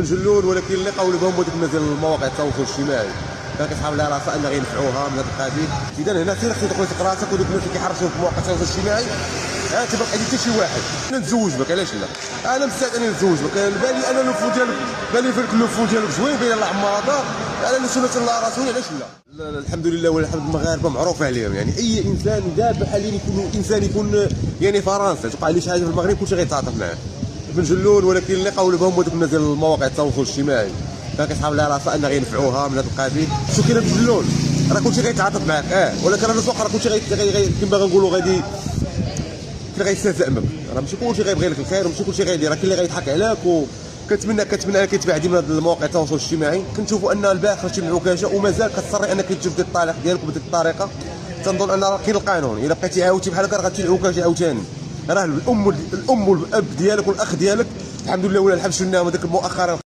جلول، ولكن اللي قاولوا بهم هذوك الناس ديال المواقع التواصل الاجتماعي كان كيسحاب لها راسها ان غينفعوها من هذا القبيل. اذا هنا سير خصك تقول راسك، ودوك الناس اللي كيحرصوا في مواقع التواصل الاجتماعي تبقى حتى شي واحد انا نتزوج بك. علاش لا؟ انا مستعد اني نتزوج بك، بالي انا اللوفون ديالك، بالي فيك اللوفون ديالك زوين، بين الله عمار دار على سنه الله رسول. علاش لا؟ الحمد لله والحمد المغاربه معروف عليهم، يعني اي انسان دابا حاليا يكون انسان يكون يعني فرنسا توقع لي شي حاجه في المغرب كلشي غيتعاطف معاه ابن جلول، ولكن اللي قاولوا بهم هذوك الناس ديال المواقع التواصل الاجتماعي كان كيسحاب لها راسها ان غينفعوها من هذا القبيل. شو كاين ابن جلول؟ راه كلشي غيتعاطف معاك، ولكن راه السوق راه كلشي كيما غنقولوا غادي غيستهزأ بك، راه ماشي كلشي غيبغي لك الخير وماشي كلشي غيدير، راه كاين اللي غيضحك عليك. وكنتمنى انك تبعدي من هاد المواقع التواصل الاجتماعي. كنشوفوا ان البارح خرجتي من العكاشه ومازال كتصري انك تجيب ديال الطلاق ديالك بهذيك الطريقه. تنظن ان راه كاين القانون، الا بقيتي عاودتي بحال هكا راه غتمشي العكاشه عاوتاني. راه الام والاب ديالك والاخ ديالك الحمد لله ولا الحمد لله هذاك مؤخرا